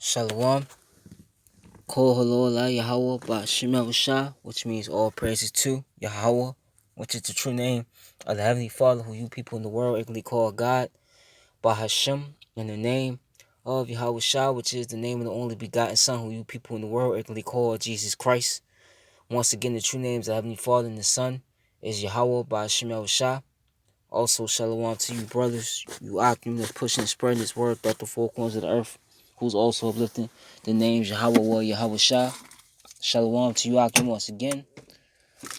Shalom, Kol Halola Yahweh Ba'Shem Shah, which means all praises to Yahweh, which is the true name of the Heavenly Father, who you people in the world ignorantly call God, Bahashem, in the name of Yahweh Shah, which is the name of the only begotten Son, who you people in the world ignorantly call Jesus Christ. Once again, the true names of the Heavenly Father and the Son is Yahweh Ba'Shem Shah. Also, shalom to you brothers, you Akim that's pushing and spreading this word throughout the four corners of the earth, who's also uplifting the names Yahweh Yahweh Shah. Shalom to you Akim once again.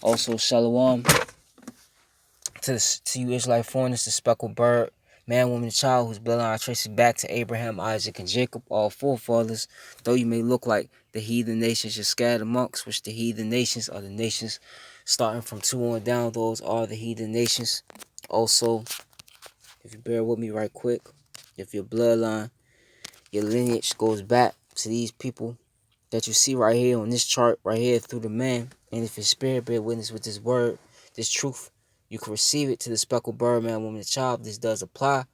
Also, shalom to you Israelite foreigners, the speckled bird, man, woman, and child, whose bloodline traces back to Abraham, Isaac, and Jacob, all forefathers. Though you may look like the heathen nations you're scattered amongst, which the heathen nations are the nations starting from 2 on down, those are the heathen nations. Also, if you bear with me right quick, if your bloodline, your lineage goes back to these people that you see right here on this chart, right here through the man, and if your spirit bear witness with this word, this truth, you can receive it to the speckled bird, man, woman, and child. This does apply,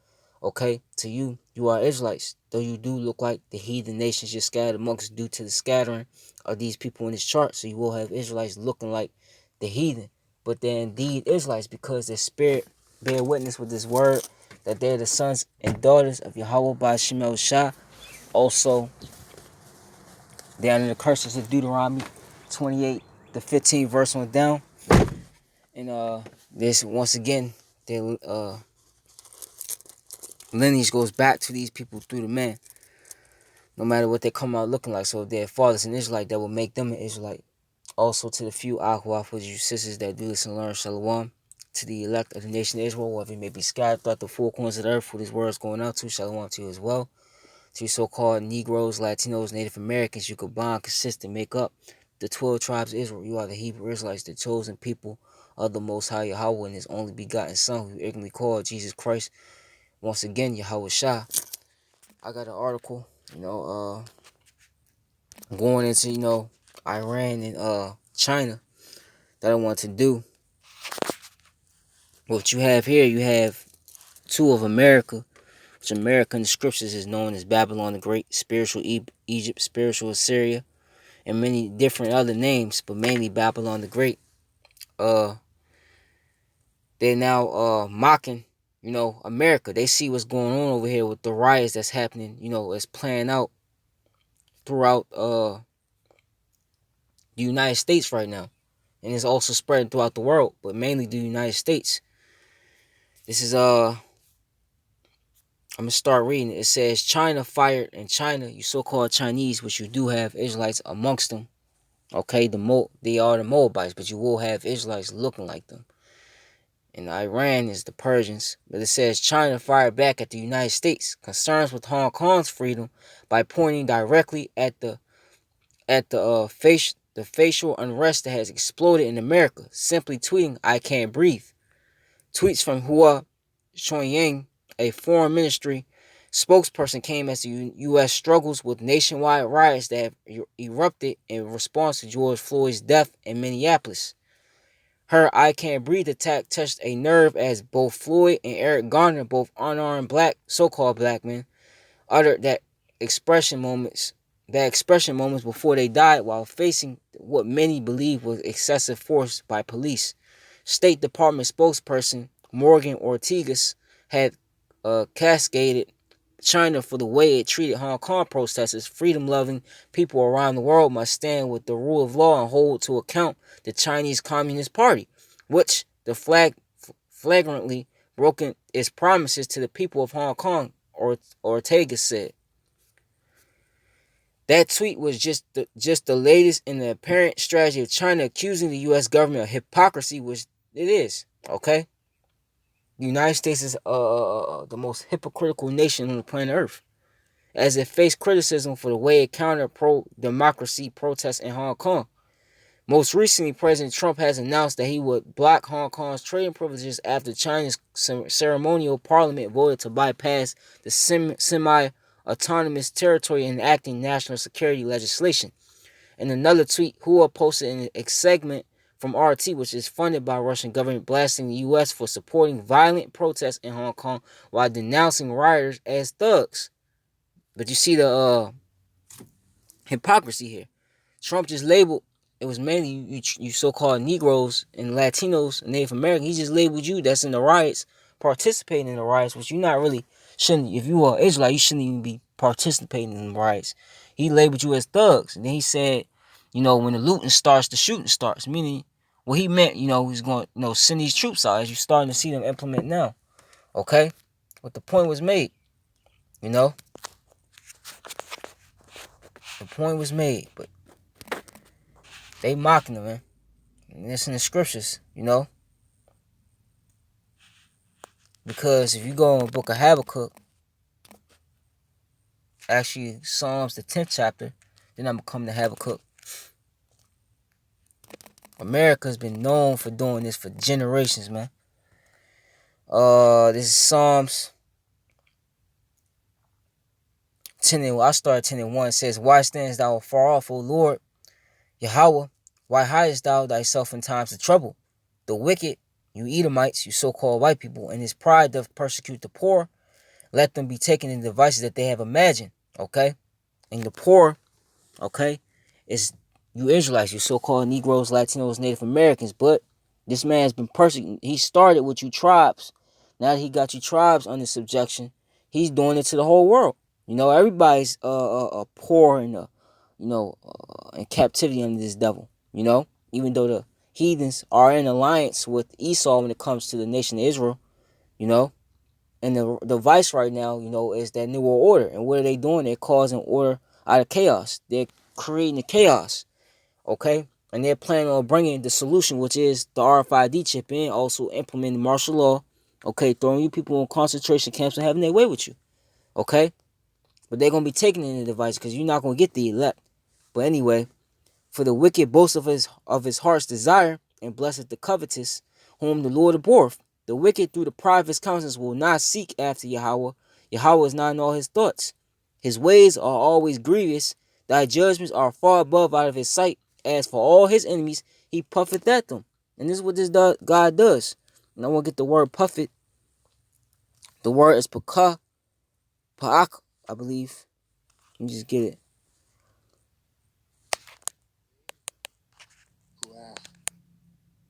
okay, to you. You are Israelites, though you do look like the heathen nations you're scattered amongst due to the scattering of these people in this chart. So you will have Israelites looking like the heathen, but they're indeed Israelites because their spirit bear witness with this word that they're the sons and daughters of Yahweh by Shemel Shah. Also, down in the curses of Deuteronomy 28, the 15th verse on down. And this once again, their lineage goes back to these people through the man, no matter what they come out looking like. So if their father's an Israelite, that will make them an Israelite. Also to the few Aquafas, you sisters that do listen and learn Shalom. To the elect of the nation of Israel, whether it may be scattered throughout the four corners of the earth, who this word is going out to, Shalom to you as well. To you so-called Negroes, Latinos, Native Americans, you could bond, consist, and make up the 12 tribes of Israel. You are the Hebrew Israelites, the chosen people of the Most High Yahweh and His only begotten Son, who ignorantly called Jesus Christ. Once again, Yahweh Shah. I got an article, going into, Iran and China that I want to do. What you have here, you have two of America, which America in the scriptures is known as Babylon the Great, spiritual Egypt, spiritual Assyria, and many different other names, but mainly Babylon the Great. They're now mocking, America. They see what's going on over here with the riots that's happening, it's playing out throughout the United States right now. And it's also spreading throughout the world, but mainly the United States. This is I'm gonna start reading it. It says China fired, and China, you so-called Chinese, which you do have Israelites amongst them. Okay, they are the Moabites, but you will have Israelites looking like them. And Iran is the Persians. But it says China fired back at the United States concerns with Hong Kong's freedom by pointing directly at the facial unrest that has exploded in America. Simply tweeting, "I can't breathe." Tweets from Hua Chunying, a foreign ministry spokesperson, came as the U.S. struggles with nationwide riots that have erupted in response to George Floyd's death in Minneapolis. Her "I can't breathe" attack touched a nerve as both Floyd and Eric Garner, both unarmed so-called black men, uttered expression moments before they died while facing what many believe was excessive force by police. State Department spokesperson Morgan Ortigas had cascaded China for the way it treated Hong Kong protesters. Freedom-loving people around the world must stand with the rule of law and hold to account the Chinese Communist Party, which the flagrantly broken its promises to the people of Hong Kong, Ortega said. That tweet was just the latest in the apparent strategy of China accusing the U.S. government of hypocrisy, which it is. Okay, the United States is the most hypocritical nation on the planet Earth, as it faced criticism for the way it countered pro-democracy protests in Hong Kong. Most recently, President Trump has announced that he would block Hong Kong's trading privileges after China's ceremonial parliament voted to bypass the semi-autonomous territory enacting national security legislation. In another tweet, Hua posted a segment from RT, which is funded by Russian government, blasting the U.S. for supporting violent protests in Hong Kong while denouncing rioters as thugs. But you see the hypocrisy here. Trump just labeled, it was mainly you so-called Negroes and Latinos and Native Americans. He just labeled you that's in the riots, participating in the riots, which you not really shouldn't. If you are Israelite, you shouldn't even be participating in the riots. He labeled you as thugs, and then he said, when the looting starts, the shooting starts. Meaning, what he meant, he's going, send these troops out as you're starting to see them implement now. Okay, but the point was made. The point was made, but they mocking them, man. And it's in the scriptures, because if you go in the book of Habakkuk, actually Psalms the 10th chapter, then I'm gonna come to Habakkuk. America's been known for doing this for generations, man. This is Psalms 10 and I started 10 and 1. It says, "Why standest thou far off, O Lord Yahweh? Why hidest thou thyself in times of trouble? The wicked, you Edomites, you so-called white people, in his pride doth persecute the poor. Let them be taken in devices that they have imagined." Okay? And the poor, okay, is you Israelites, you so-called Negroes, Latinos, Native Americans. But this man's been persecuted. He started with you tribes. Now that he got you tribes under subjection, he's doing it to the whole world. Everybody's poor and in captivity under this devil. Even though the heathens are in alliance with Esau when it comes to the nation of Israel. And the vice right now, is that New World Order. And what are they doing? They're causing order out of chaos. They're creating the chaos, okay? And they're planning on bringing the solution, which is the RFID chip in, also implementing martial law, okay? Throwing you people in concentration camps and having their way with you, okay? But they're going to be taking in the device because you're not going to get the elect. But anyway, for the wicked boast of his heart's desire, and blesseth the covetous, whom the Lord abhorreth. The wicked through the pride of his countenance will not seek after Yahweh. Yahweh is not in all his thoughts. His ways are always grievous. Thy judgments are far above out of his sight. As for all his enemies, he puffeth at them. And this is what this God does. And I want to get the word puffet. The word is pa'ak, I believe. Let me just get it.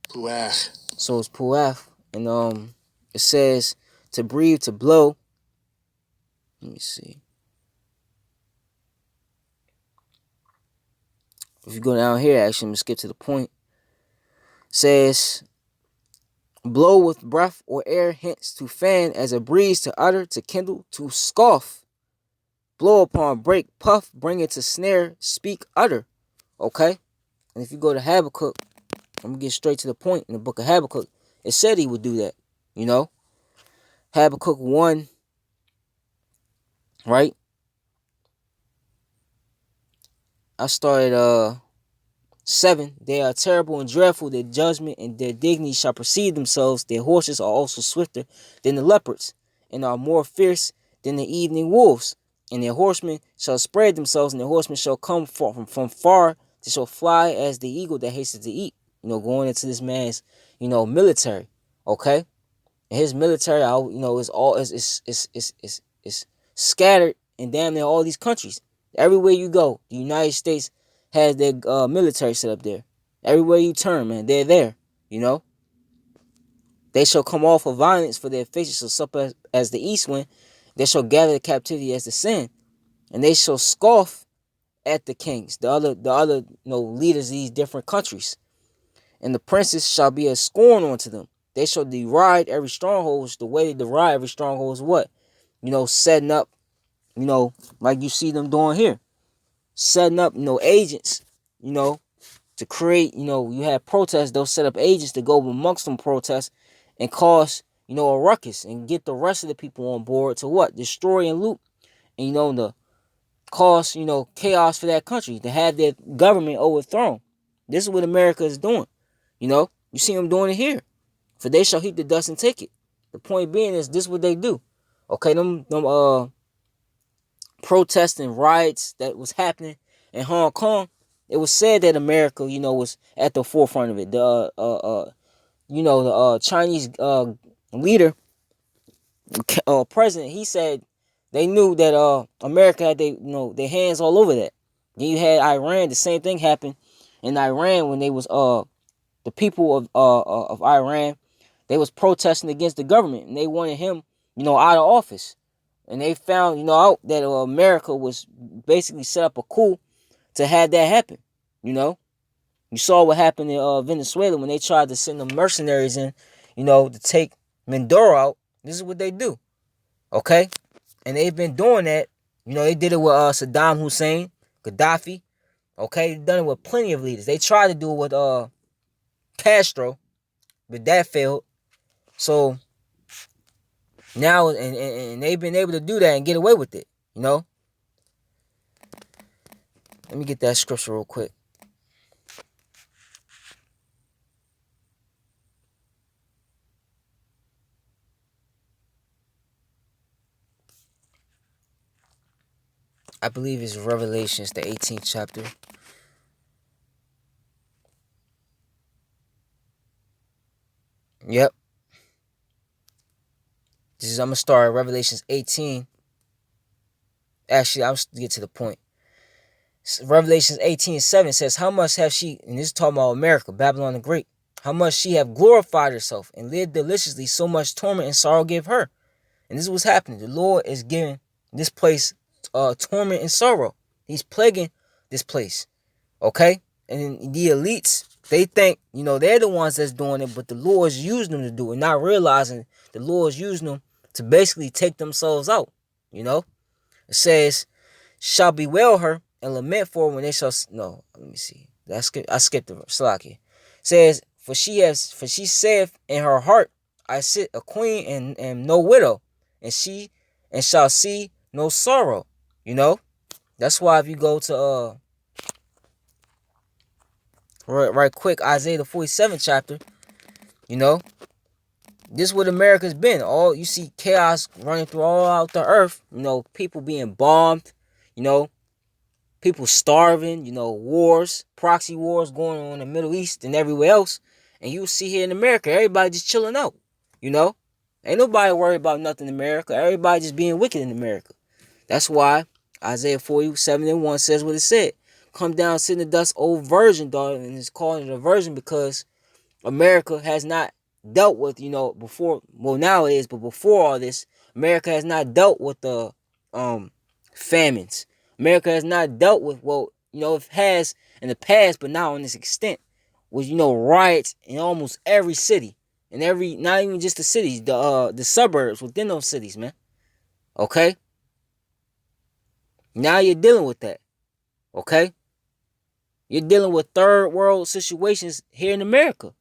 Puaf. So it's puaf. And it says to breathe, to blow. Let me see. If you go down here, actually, I'm gonna skip to the point. It says blow with breath or air, hence to fan, as a breeze, to utter, to kindle, to scoff. Blow upon, break, puff, bring it to snare, speak, utter. Okay? And if you go to Habakkuk, I'm gonna get straight to the point. In the book of Habakkuk, it said he would do that. Habakkuk 1, right? I started 7. They are terrible and dreadful. Their judgment and their dignity shall precede themselves. Their horses are also swifter than the leopards, and are more fierce than the evening wolves. And their horsemen shall spread themselves, and their horsemen shall come from far. They shall fly as the eagle that hastens to eat. Going into this man's, military. Okay? And his military, is all is scattered in damn near all these countries. Everywhere you go, the United States has their military set up there. Everywhere you turn, man, they're there. They shall come off of violence, for their faces shall suffer as the east wind. They shall gather the captivity as the sand, and they shall scoff at the kings, the other leaders of these different countries. And the princes shall be a scorn unto them. They shall deride every stronghold. The way they deride every stronghold is what? Setting up, like you see them doing here. Setting up, agents, to create, you have protests. They'll set up agents to go amongst them protests and cause, a ruckus and get the rest of the people on board to what? Destroy and loot. And, to cause, chaos for that country, to have their government overthrown. This is what America is doing. You see them doing it here. For they shall heap the dust and take it. The point being is this is what they do. Okay, them protests and riots that was happening in Hong Kong, it was said that America, was at the forefront of it. The Chinese leader, president, he said they knew that America had their hands all over that. Then you had Iran. The same thing happened in Iran when they was the people of Iran, they was protesting against the government and they wanted him, out of office. And they found, out that America was basically set up a coup to have that happen. You know, you saw what happened in Venezuela when they tried to send the mercenaries in, to take Maduro out. This is what they do, okay? And they've been doing that. They did it with Saddam Hussein, Gaddafi, okay? They've done it with plenty of leaders. They tried to do it with Castro, but that failed. So now, and they've been able to do that and get away with it. Let me get that scripture real quick. I believe it's Revelations, the 18th chapter. Yep. I'm gonna start at Revelations 18. Actually, I'll get to the point. Revelations 18:7 says, "How much have she," and this is talking about America, Babylon the Great, "how much she have glorified herself and lived deliciously, so much torment and sorrow give her." And this is what's happening. The Lord is giving this place torment and sorrow. He's plaguing this place. Okay? And the elites, they think, they're the ones that's doing it, but the Lord's using them to do it, not realizing the Lord's using them to basically take themselves out. It says, "Shall bewail her and lament for her when they shall." No, let me see. I skipped the verse. Salaki. It says, for she saith in her heart, "I sit a queen and am no widow, and shall see no sorrow." That's why if you go to right quick, Isaiah the 47th chapter, this is what America's been. All you see chaos running through all out the earth. People being bombed. People starving. Wars, proxy wars going on in the Middle East and everywhere else. And you see here in America, everybody just chilling out. Ain't nobody worried about nothing in America. Everybody just being wicked in America. That's why Isaiah 47:1 says what it said. "Come down, sit in the dust, O virgin daughter." And it's calling it a virgin because America has not dealt with, before, well, now it is, but before all this, America has not dealt with the famines. America has not dealt with, well, it has in the past, but not on this extent, with, riots in almost every city. And not even just the cities, the suburbs within those cities, man. Okay? Now you're dealing with that. Okay? You're dealing with third world situations here in America.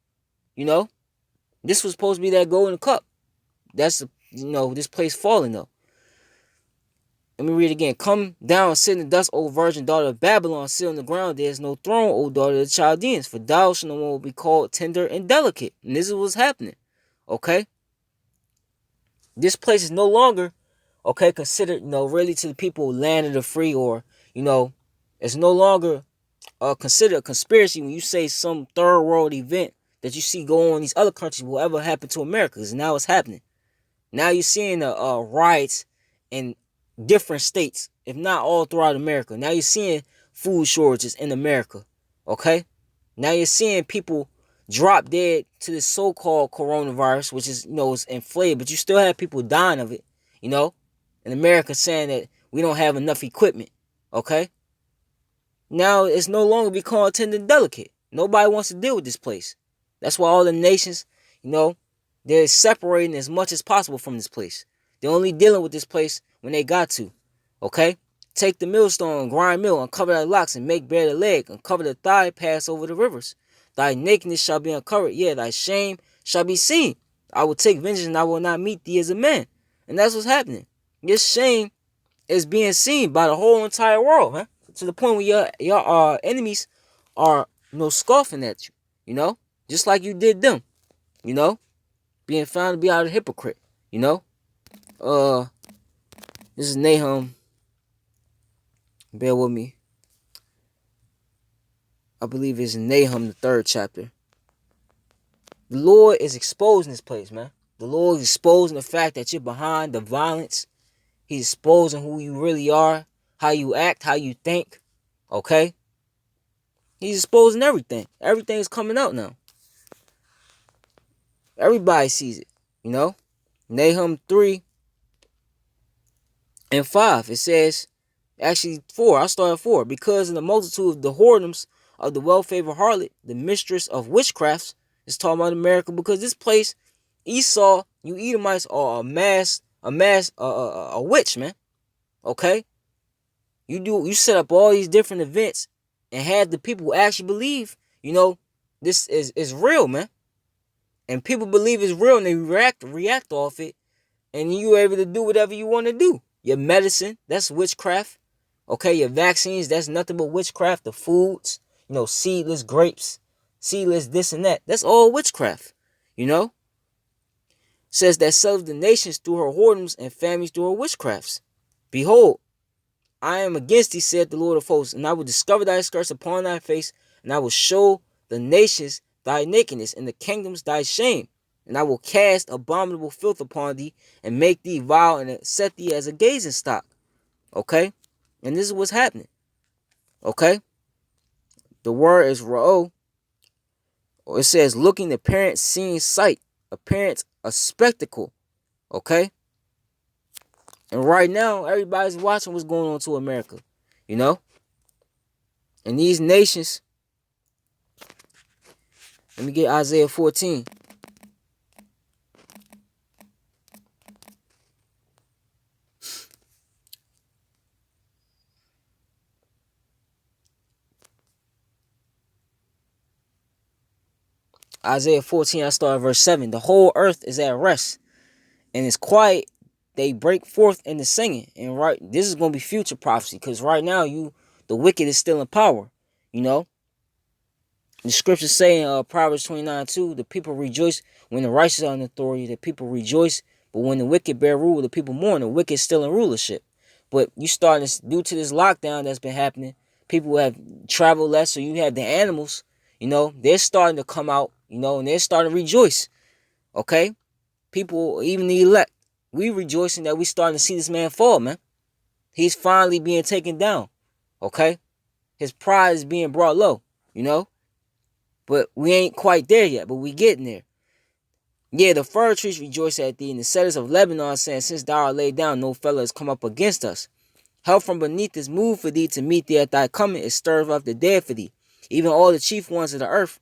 This was supposed to be that golden cup. That's, this place falling though. Let me read it again. "Come down, sit in the dust, O virgin daughter of Babylon. Sit on the ground. There is no throne, O daughter of the Chaldeans. For thou shalt no more be called tender and delicate." And this is what's happening. Okay? This place is no longer, considered, really to the people, land of the free, or, it's no longer considered a conspiracy when you say some third world event that you see go on in these other countries will ever happen to America, because now it's happening. Now you're seeing riots in different states, if not all throughout America. Now you're seeing food shortages in America. Okay? Now you're seeing people drop dead to this so-called coronavirus, which is, is inflated, but you still have people dying of it, in America, saying that we don't have enough equipment. Okay? Now it's no longer be called tender and delicate. Nobody wants to deal with this place. That's why all the nations, they're separating as much as possible from this place. They're only dealing with this place when they got to. Okay? "Take the millstone, grind mill, uncover thy locks, and make bare the leg, uncover the thigh, pass over the rivers. Thy nakedness shall be uncovered, yea, thy shame shall be seen. I will take vengeance, and I will not meet thee as a man." And that's what's happening. Your shame is being seen by the whole entire world, man. To the point where your enemies are, scoffing at you, just like you did them, being found to be out a hypocrite, this is Nahum. Bear with me. I believe it's Nahum, the 3rd chapter. The Lord is exposing this place, man. The Lord is exposing the fact that you're behind the violence. He's exposing who you really are, how you act, how you think. Okay? He's exposing everything. Everything's coming out now. Everybody sees it. You know? Nahum 3:5. It says, actually 4. I started 4. Because in the multitude of the whoredoms of the well-favored harlot, the mistress of witchcrafts, is talking about America, because this place, Esau, you Edomites are a witch, man. Okay? You set up all these different events and had the people actually believe, this is real, man. And people believe it's real and they react off it, and you're able to do whatever you want to do. Your medicine, that's witchcraft. Okay, your vaccines, that's nothing but witchcraft. The foods, seedless grapes, seedless this and that. That's all witchcraft. Says that serves the nations through her whoredoms and families through her witchcrafts. Behold, I am against thee, said the Lord of hosts, and I will discover thy skirts upon thy face, and I will show the nations thy nakedness, and the kingdoms thy shame. And I will cast abominable filth upon thee, and make thee vile, and set thee as a gazing stock. Okay? And this is what's happening. Okay? The word is ra'o. Or it says, looking apparent, seeing sight. Appearance, a spectacle. Okay? And right now, everybody's watching what's going on to America. And these nations, let me get Isaiah 14. Isaiah 14, I start at verse 7. The whole earth is at rest and it's quiet. They break forth into singing. And this is going to be future prophecy, because right now the wicked is still in power. The scriptures say in Proverbs 29:2, the people rejoice when the righteous are in authority. The people rejoice, but when the wicked bear rule, the people mourn. The wicked is still in rulership. But you starting to, due to this lockdown that's been happening, people have traveled less, so you have the animals, they're starting to come out, and they're starting to rejoice. Okay? People, even the elect, we rejoicing that we starting to see this man fall, man. He's finally being taken down. Okay? His pride is being brought low, But we ain't quite there yet, but we getting there. Yeah, the fir trees rejoice at thee, and the cedars of Lebanon saying, since thou art laid down, no fellow has come up against us. Help from beneath is moved for thee to meet thee at thy coming. It stirs up the dead for thee. Even all the chief ones of the earth,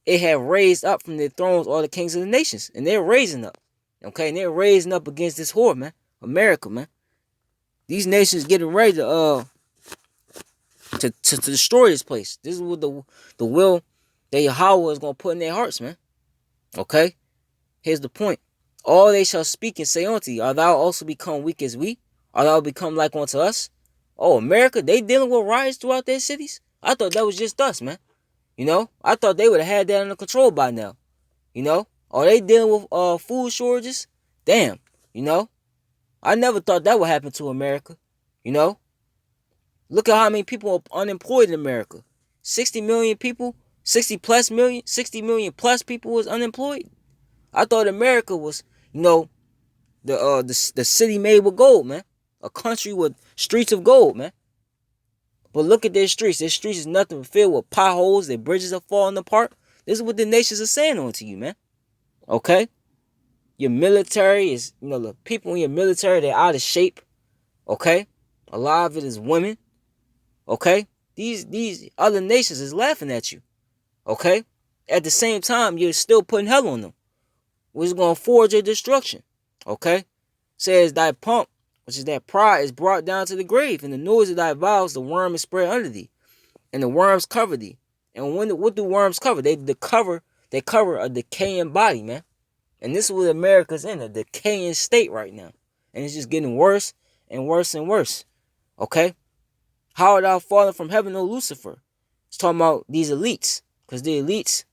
it have raised up from their thrones all the kings of the nations. And they're raising up. Okay, and they're raising up against this whore, man. America, man. These nations getting ready to destroy this place. This is what the will that Yahweh is going to put in their hearts, man. Okay? Here's the point. All they shall speak and say unto thee, art thou also become weak as we? Art thou become like unto us? Oh, America, they dealing with riots throughout their cities? I thought that was just us, man. I thought they would have had that under control by now. Are they dealing with food shortages? Damn, I never thought that would happen to America. Look at how many people are unemployed in America. 60 million people, 60 million plus people was unemployed. I thought America was, the city made with gold, man. A country with streets of gold, man. But look at their streets. Their streets is nothing but filled with potholes. Their bridges are falling apart. This is what the nations are saying on to you, man. Okay? Your military is, the people in your military, they're out of shape. Okay? A lot of it is women. Okay? These other nations is laughing at you. Okay? At the same time, you're still putting hell on them, which is going to forge your destruction. Okay? Says thy pomp, which is that pride, is brought down to the grave, and the noise of thy vows, the worm is spread under thee, and the worms cover thee. And what do worms cover? They cover a decaying body, man. And this is what America's in, a decaying state right now. And it's just getting worse and worse and worse. Okay? How art thou fallen from heaven, O Lucifer? It's talking about these elites. Because the elites,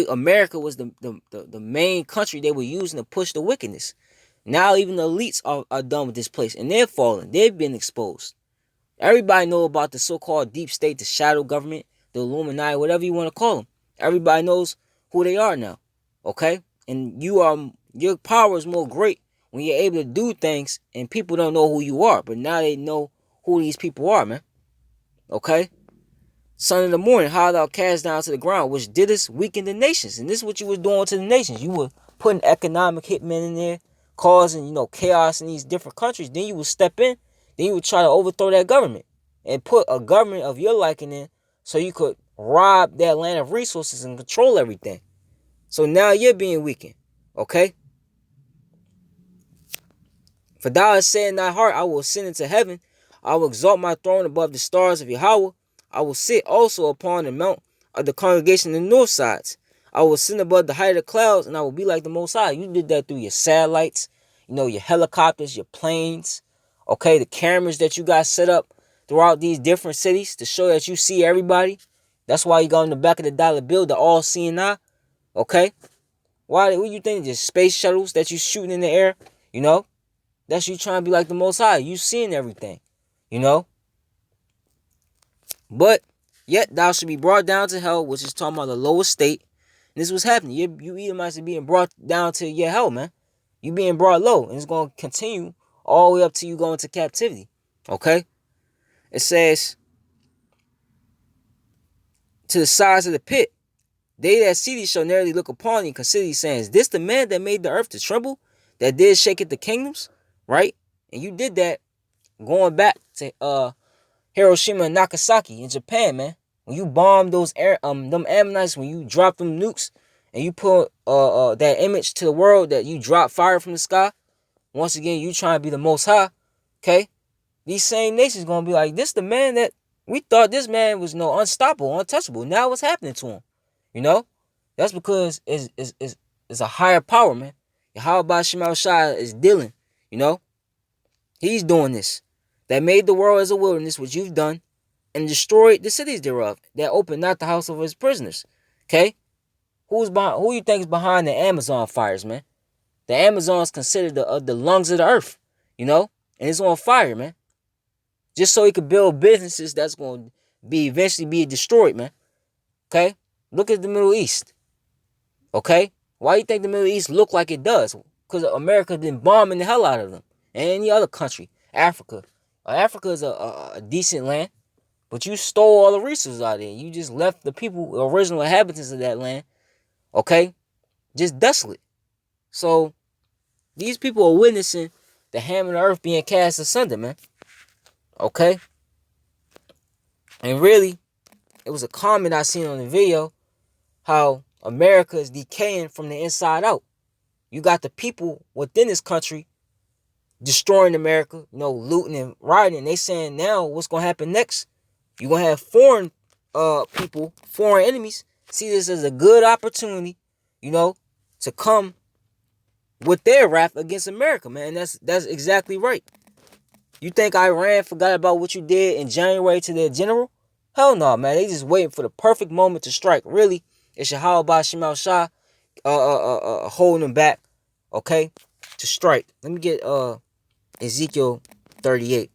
America was the main country they were using to push the wickedness. Now even the elites are done with this place. And they're falling. They've been exposed. Everybody know about the so-called deep state, the shadow government, the Illuminati, whatever you want to call them. Everybody knows who they are now. Okay? And your power is more great when you're able to do things and people don't know who you are. But now they know who these people are, man. Okay? Son of the morning, how thou cast down to the ground, which didst weaken the nations. And this is what you was doing to the nations. You were putting economic hitmen in there, causing, chaos in these different countries. Then you would step in, then you would try to overthrow that government and put a government of your liking in so you could rob that land of resources and control everything. So now you're being weakened. Okay? For thou hast said in thy heart, I will ascend into heaven. I will exalt my throne above the stars of Yahweh. I will sit also upon the mount of the congregation in the north sides. I will ascend above the height of the clouds, and I will be like the Most High. You did that through your satellites, your helicopters, your planes, okay, the cameras that you got set up throughout these different cities to show that you see everybody. That's why you got on the back of the dollar bill, the all-seeing eye, okay? Why? What you think? Just space shuttles that you shooting in the air, That's you trying to be like the Most High. You seeing everything, you know? But yet thou should be brought down to hell, which is talking about the lowest state. And this was happening. You Edomites are being brought down to your hell, man. You being brought low. And it's going to continue all the way up to you going to captivity. Okay? It says, to the sides of the pit, they that see thee shall narrowly look upon thee and consider thee, saying, is this the man that made the earth to tremble, that did shake it the kingdoms? Right? And you did that going back to Hiroshima and Nagasaki in Japan, man. When you bombed them Ammonites, when you dropped them nukes, and you put that image to the world that you dropped fire from the sky. Once again, you trying to be the Most High, okay? These same nations gonna be like, this the man that we thought this man was unstoppable, untouchable. Now what's happening to him? That's because it's a higher power, man. Yahweh Shemal Shai is dealing, He's doing this. That made the world as a wilderness, which you've done, and destroyed the cities thereof, that opened not the house of his prisoners. Okay? Who you think is behind the Amazon fires, man? The Amazon's considered the lungs of the earth, And it's on fire, man. Just so he could build businesses that's going to eventually be destroyed, man. Okay? Look at the Middle East. Okay? Why do you think the Middle East look like it does? Because America been bombing the hell out of them. And any other country. Africa. Africa is a decent land. But you stole all the resources out of there. You just left the people, the original inhabitants of that land, okay, just desolate. So these people are witnessing the ham of the earth being cast asunder, man. Okay? And really, it was a comment I seen on the video how America is decaying from the inside out. You got the people within this country destroying America, looting and rioting. And they saying now what's going to happen next? You're going to have foreign people, foreign enemies, see this as a good opportunity, to come with their wrath against America, man. That's exactly right. You think Iran forgot about what you did in January to their general? Hell no, man. They just waiting for the perfect moment to strike. Really, it's Yahweh Shemal Shah holding them back, okay, to strike. Let me get Ezekiel 38.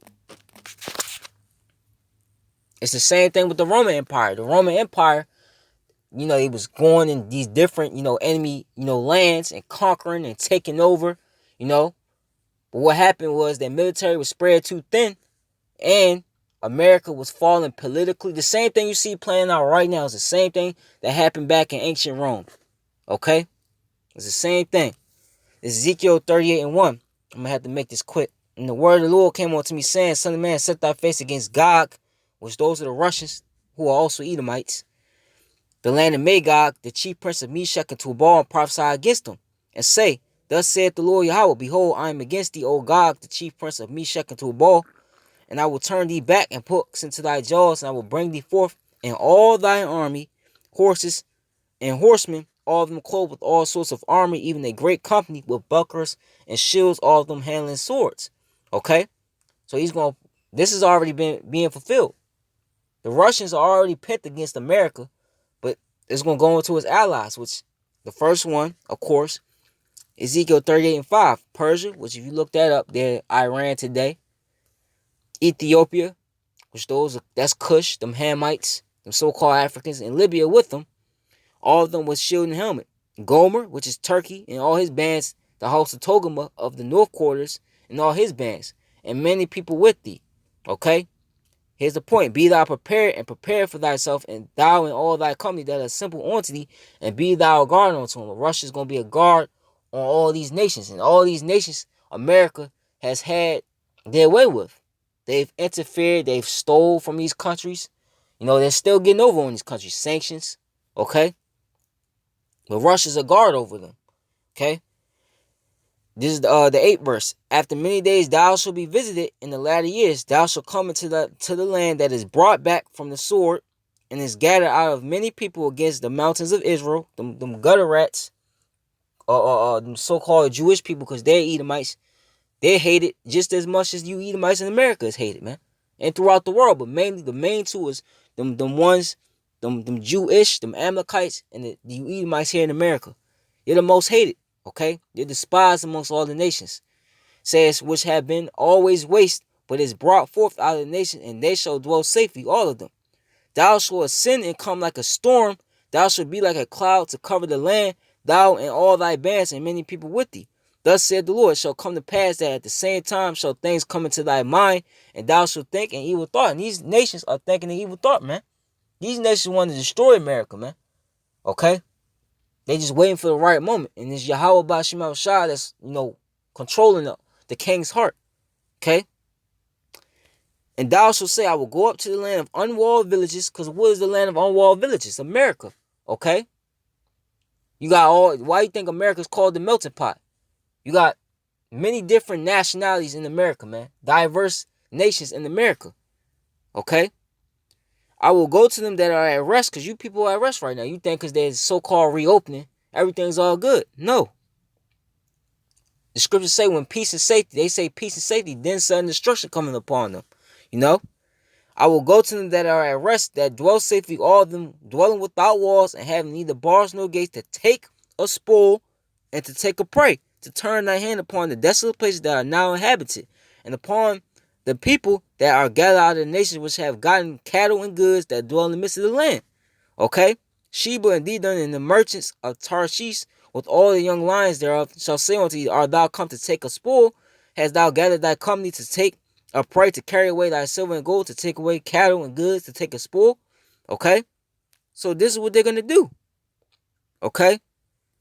It's the same thing with the Roman Empire. The Roman Empire, it was going in these different, enemy, lands and conquering and taking over, But what happened was that military was spread too thin and America was falling politically. The same thing you see playing out right now is the same thing that happened back in ancient Rome. Okay? It's the same thing. Ezekiel 38:1. I'm going to have to make this quick. And the word of the Lord came unto me, saying, Son of man, set thy face against Gog, which those are the Russians, who are also Edomites, the land of Magog, the chief prince of Meshech and Tubal, and prophesy against them, and say, Thus saith the Lord Yahweh, Behold, I am against thee, O Gog, the chief prince of Meshech and Tubal, and I will turn thee back and put into thy jaws, and I will bring thee forth in all thine army, horses and horsemen, all of them clothed with all sorts of armor, even a great company with bucklers and shields, all of them handling swords. Okay? So this has already been being fulfilled. The Russians are already pent against America, but it's going to go into its allies, which the first one, of course, Ezekiel 38:5. Persia, which if you look that up, they're Iran today. Ethiopia, that's Cush, them Hamites, them so-called Africans, and Libya with them. All of them with shield and helmet. Gomer, which is Turkey, and all his bands, the house of Togama of the north quarters, and all his bands, and many people with thee. Okay? Here's the point. Be thou prepared and prepare for thyself, and thou and all thy company that are assembled unto thee, and be thou a guard unto him. Russia's going to be a guard on all these nations. And all these nations, America has had their way with. They've interfered. They've stole from these countries. You know, they're still getting over on these countries. Sanctions. Okay? But Russia's a guard over them. Okay? This is the 8th verse. After many days thou shalt be visited in the latter years. Thou shalt come into the land that is brought back from the sword, and is gathered out of many people against the mountains of Israel. Them gutter rats, them so-called Jewish people, because they're Edomites. They're hated just as much as you Edomites in America is hated, man. And throughout the world. But mainly the main two is them ones, them Jewish, them Amalekites, and you Edomites here in America. You're the most hated. Okay? They're despised amongst all the nations. Says, which have been always waste, but is brought forth out of the nation, and they shall dwell safely, all of them. Thou shalt ascend and come like a storm. Thou shalt be like a cloud to cover the land, thou and all thy bands and many people with thee. Thus said the Lord, it shall come to pass that at the same time shall things come into thy mind, and thou shalt think an evil thought. And these nations are thinking an evil thought, man. These nations want to destroy America, man. Okay? They just waiting for the right moment. And it's Yahweh Bashim Shah that's, controlling the king's heart. Okay? And thou shalt say, I will go up to the land of unwalled villages. Because what is the land of unwalled villages? America. Okay? You got why you think America's called the melting pot? You got many different nationalities in America, man. Diverse nations in America. Okay? I will go to them that are at rest, because you people are at rest right now. You think because there's so-called reopening, everything's all good. No. The scriptures say when peace and safety, they say peace and safety, then sudden destruction coming upon them. I will go to them that are at rest, that dwell safely, all of them dwelling without walls, and having neither bars nor gates, to take a spoil and to take a prey, to turn thy hand upon the desolate places that are now inhabited, and upon the people that are gathered out of the nations which have gotten cattle and goods that dwell in the midst of the land. Okay? Sheba and Dedan and the merchants of Tarshish with all the young lions thereof shall say unto thee, art thou come to take a spoil? Hast thou gathered thy company to take a prey, to carry away thy silver and gold, to take away cattle and goods, to take a spoil? Okay? So this is what they're going to do. Okay?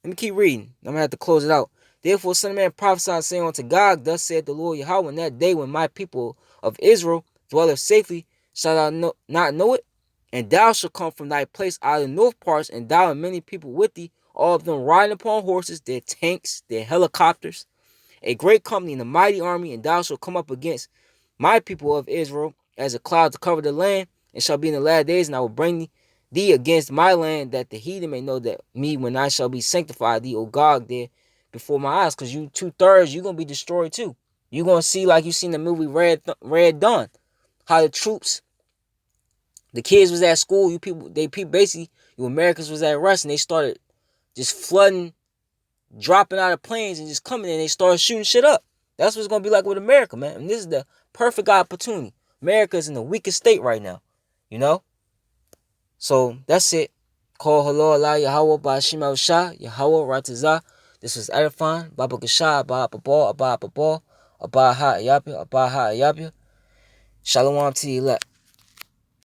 Let me keep reading. I'm going to have to close it out. Therefore, son of man, prophesy, saying unto Gog, thus saith the Lord Yahweh, in that day when my people of Israel dwelleth safely, shalt thou not know it? And thou shalt come from thy place out of the north parts, and thou and many people with thee, all of them riding upon horses, their tanks, their helicopters, a great company and a mighty army, and thou shalt come up against my people of Israel as a cloud to cover the land, and shall be in the latter days, and I will bring thee against my land, that the heathen may know that me when I shall be sanctified thee, O Gog, there before my eyes, because you 2/3, you're going to be destroyed too. You're going to see, like you seen the movie Red Dawn, how the troops, the kids was at school, basically, you Americans was at rest, and they started just flooding, dropping out of planes and just coming in, and they started shooting shit up. That's what it's going to be like with America, man. And this is the perfect opportunity. America is in the weakest state right now, So, that's it. Call hello Allah Yahweh Bashim al Shah, Yahweh Ratazah. This was edifying. Baba Gasha, Abba Abba, Abba Abba, Abba Ha Ayabia, Abba Ha Ayabia. Shalom to the elect.